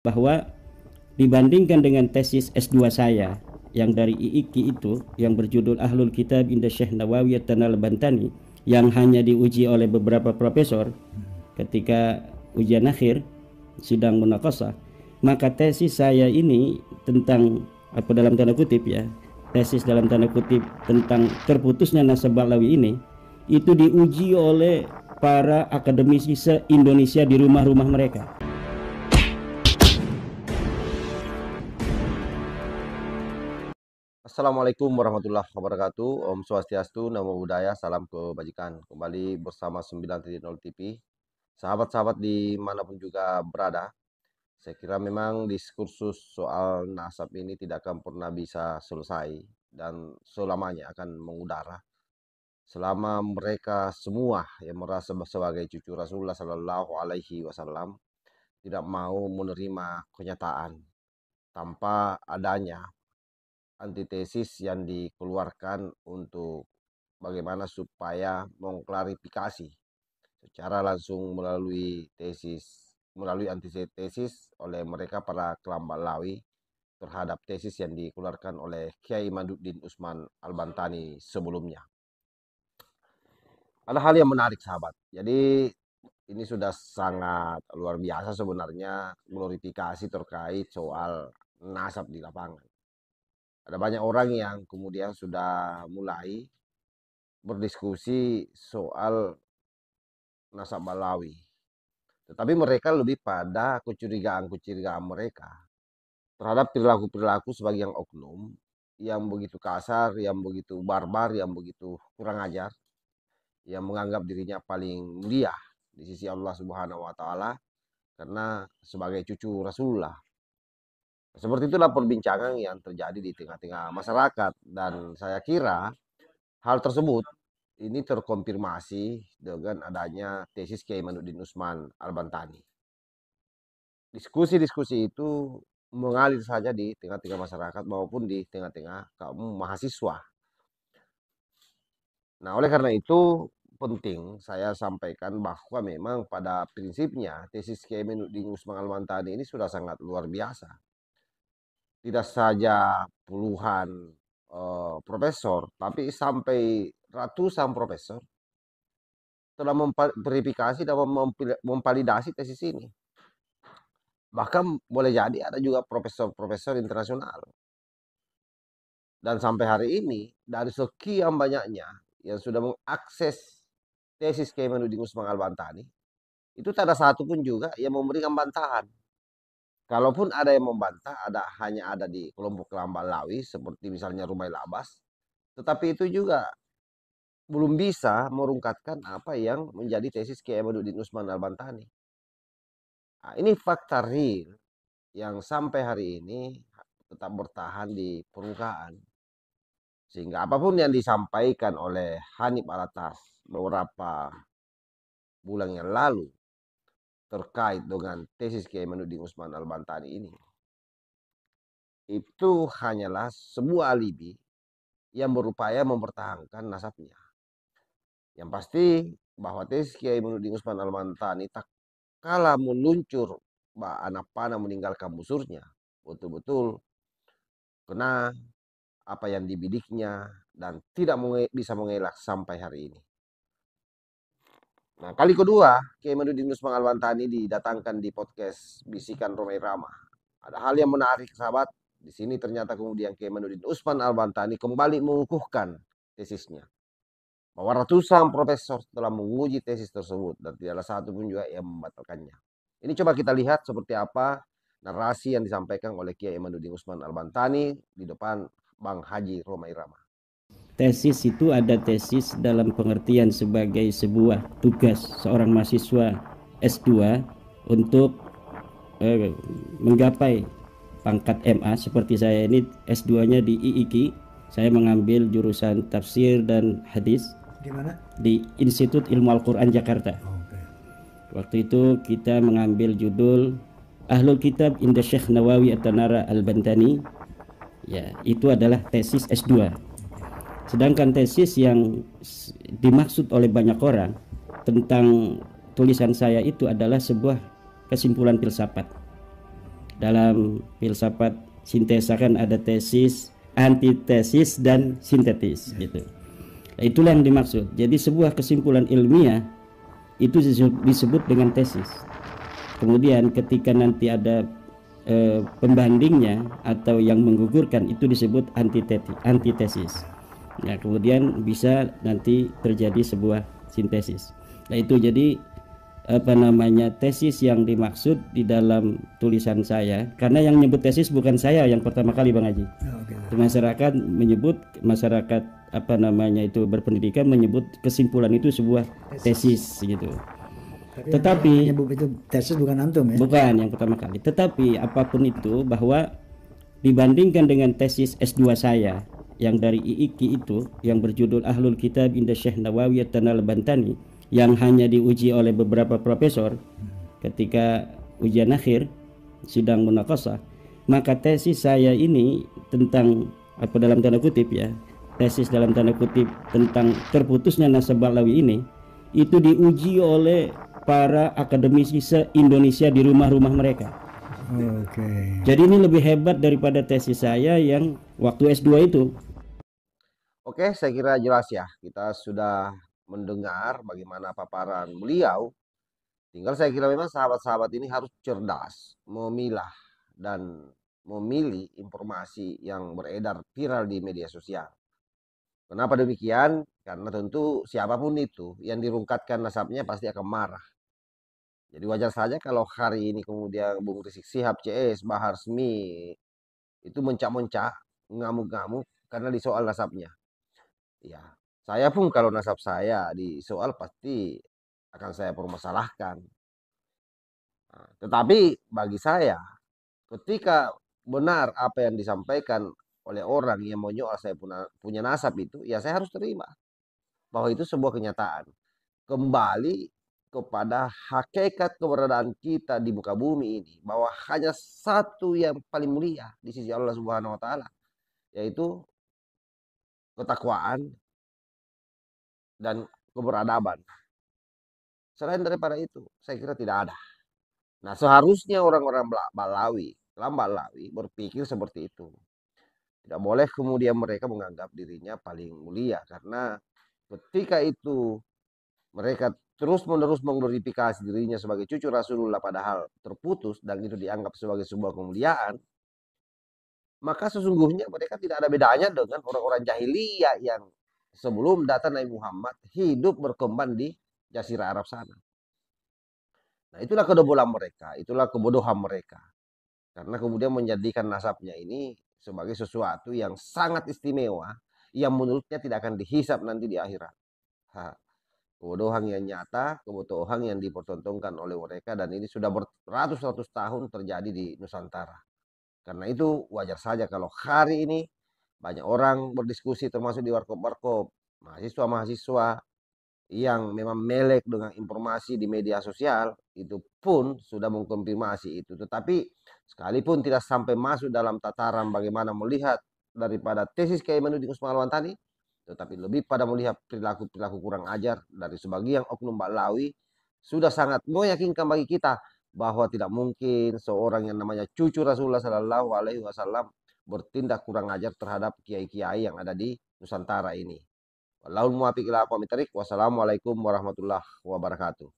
bahwa dibandingkan dengan tesis S2 saya yang dari IIKI itu yang berjudul Ahlul Kitab Inda Syekh Nawawi At-Tanal-Bantani yang hanya diuji oleh beberapa profesor ketika ujian akhir sidang munaqashah, maka tesis saya ini tentang apa dalam tanda kutip ya, tesis dalam tanda kutip tentang terputusnya nasab Ba'lawi ini itu diuji oleh para akademisi se-Indonesia di rumah-rumah mereka. Assalamualaikum warahmatullahi wabarakatuh. Om Swastiastu, Namo Buddhaya, salam kebajikan. Kembali bersama 9.0 TV. Sahabat-sahabat dimanapun juga berada, saya kira memang diskursus soal nasab ini tidak akan pernah bisa selesai dan selamanya akan mengudara. Selama mereka semua yang merasa sebagai cucu Rasulullah Sallallahu Alaihi Wasallam tidak mau menerima kenyataan tanpa adanya antitesis yang dikeluarkan untuk bagaimana supaya mengklarifikasi secara langsung melalui antitesis oleh mereka para kelam Ba'lawi terhadap tesis yang dikeluarkan oleh Kiai Imaduddin Usman Al-Bantani sebelumnya. Ada hal yang menarik sahabat. Jadi ini sudah sangat luar biasa sebenarnya glorifikasi terkait soal nasab di lapangan. Ada banyak orang yang kemudian sudah mulai berdiskusi soal nasab Ba'lawi. Tetapi mereka lebih pada kecurigaan-kecurigaan mereka terhadap perilaku-perilaku sebagian oknum yang begitu kasar, yang begitu barbar, yang begitu kurang ajar, yang menganggap dirinya paling mulia di sisi Allah Subhanahu wa taala karena sebagai cucu Rasulullah. Seperti itulah perbincangan yang terjadi di tengah-tengah masyarakat dan saya kira hal tersebut ini terkonfirmasi dengan adanya tesis Kiai Imaduddin Usman Al-Bantani. Diskusi-diskusi itu mengalir saja di tengah-tengah masyarakat maupun di tengah-tengah kaum mahasiswa. Nah, oleh karena itu penting saya sampaikan bahwa memang pada prinsipnya tesis Kiai Imaduddin Usman Al-Bantani ini sudah sangat luar biasa. Tidak saja puluhan profesor, tapi sampai ratusan profesor telah memverifikasi dan memvalidasi tesis ini. Bahkan boleh jadi ada juga profesor-profesor internasional. Dan sampai hari ini, dari sekian banyaknya yang sudah mengakses tesis Kiai Imaduddin Usman Al-Bantani, itu tak ada satu pun juga yang memberikan bantahan. Kalaupun ada yang membantah, hanya ada di kelompok kelam Ba'lawi, seperti misalnya Rumail Abbas. Tetapi itu juga belum bisa merungkatkan apa yang menjadi tesis Kiai Imaduddin Usman Al-Bantani. Nah, ini fakta real yang sampai hari ini tetap bertahan di permukaan. Sehingga apapun yang disampaikan oleh Hanif Alatas beberapa bulan yang lalu terkait dengan tesis Kiai Imaduddin Usman Al-Bantani ini, itu hanyalah sebuah alibi yang berupaya mempertahankan nasabnya. Yang pasti bahwa tesis Kiai Imaduddin Usman Al-Bantani tak kala meluncur anak panah meninggalkan busurnya, betul-betul kena apa yang dibidiknya dan tidak bisa mengelak sampai hari ini. Nah, kali kedua Kiai Imaduddin Usman Al-Bantani didatangkan di podcast Bisikan Romai Rama. Ada hal yang menarik sahabat. Di sini ternyata kemudian Kiai Imaduddin Usman Al-Bantani kembali mengukuhkan tesisnya. Bahwa ratusan profesor telah menguji tesis tersebut dan tidak ada satu pun juga yang membatalkannya. Ini coba kita lihat seperti apa narasi yang disampaikan oleh Kiai Imaduddin Usman Al-Bantani di depan Bang Haji Romai Rama. Tesis itu ada tesis dalam pengertian sebagai sebuah tugas seorang mahasiswa S2 untuk menggapai pangkat MA. Seperti saya ini S2-nya di IIKI, saya mengambil jurusan tafsir dan hadis. Di mana? Di Institut Ilmu Al-Quran Jakarta. Waktu itu kita mengambil judul Ahlul Kitab Inda Syekh Nawawi At-Tanal Al-Bantani. Ya, itu adalah tesis S2. Sedangkan tesis yang dimaksud oleh banyak orang tentang tulisan saya itu adalah sebuah kesimpulan filsafat. Dalam filsafat sintesa kan ada tesis, antitesis, dan sintetis gitu. Nah, itulah yang dimaksud. Jadi sebuah kesimpulan ilmiah itu disebut dengan tesis. Kemudian ketika nanti ada pembandingnya atau yang menggugurkan itu disebut antitesis. Nah, kemudian bisa nanti terjadi sebuah sintesis. Nah, itu jadi tesis yang dimaksud di dalam tulisan saya, karena yang menyebut tesis bukan saya yang pertama kali, Bang Haji. Masyarakat menyebut, masyarakat berpendidikan menyebut kesimpulan itu sebuah tesis gitu. Tetapi menyebut itu tesis bukan antum ya? Bukan yang pertama kali. Tetapi apapun itu, bahwa dibandingkan dengan tesis S2 saya yang dari IIKI itu, yang berjudul Ahlul Kitab Inda Syekh Nawawiyah Al-Bantani, yang hanya diuji oleh beberapa profesor ketika ujian akhir sidang munaqashah, maka tesis saya ini tentang dalam tanda kutip ya, tesis dalam tanda kutip tentang terputusnya nasab Ba'lawi ini, itu diuji oleh para akademisi se-Indonesia di rumah-rumah mereka. Jadi ini lebih hebat daripada tesis saya yang waktu S2 itu. Oke, saya kira jelas ya. Kita sudah mendengar bagaimana paparan beliau. Tinggal saya kira memang sahabat-sahabat ini harus cerdas, memilah dan memilih informasi yang beredar viral di media sosial. Kenapa demikian? Karena tentu siapapun itu yang dirungkatkan nasabnya pasti akan marah. Jadi wajar saja kalau hari ini kemudian Bung Rizik Sihab, CS, Bahar Smith itu mencak-mencak, ngamuk-ngamuk karena disoal nasabnya. Ya, saya pun kalau nasab saya disoal pasti akan saya permasalahkan. Nah, tetapi bagi saya, ketika benar apa yang disampaikan oleh orang yang menyoal saya punya nasab itu, ya saya harus terima bahwa itu sebuah kenyataan. Kembali kepada hakikat keberadaan kita di muka bumi ini, bahwa hanya satu yang paling mulia di sisi Allah Subhanahu wa taala, yaitu ketakwaan dan keberadaban. Selain daripada itu, saya kira tidak ada. Nah, seharusnya orang-orang Balawi, Balawi berpikir seperti itu. Tidak boleh kemudian mereka menganggap dirinya paling mulia, karena ketika itu mereka terus-menerus mengglorifikasi dirinya sebagai cucu Rasulullah padahal terputus dan itu dianggap sebagai sebuah kemuliaan, maka sesungguhnya mereka tidak ada bedanya dengan orang-orang jahiliyah yang sebelum datang Nabi Muhammad hidup berkembang di Jazirah Arab sana. Nah, itulah kebodohan mereka, itulah kebodohan mereka. Karena kemudian menjadikan nasabnya ini sebagai sesuatu yang sangat istimewa, yang menurutnya tidak akan dihisap nanti di akhirat. Kebodohan yang nyata, kebodohan yang dipertontonkan oleh mereka, dan ini sudah beratus-ratus tahun terjadi di Nusantara. Karena itu wajar saja kalau hari ini banyak orang berdiskusi, termasuk di warkop-warkop, mahasiswa-mahasiswa yang memang melek dengan informasi di media sosial, itu pun sudah mengkonfirmasi itu. Tetapi sekalipun tidak sampai masuk dalam tataran bagaimana melihat daripada tesis Kiai Mainuddin Usman Al-Mantani, tetapi lebih pada melihat perilaku-perilaku kurang ajar dari sebagian oknum Ba'lawi, sudah sangat meyakinkan bagi kita bahwa tidak mungkin seorang yang namanya cucu Rasulullah Sallallahu Alaihi Wasallam bertindak kurang ajar terhadap kiai-kiai yang ada di Nusantara ini. Wallahul muwaffiq ila aqwamit thoriq. Wassalamualaikum warahmatullahi wabarakatuh.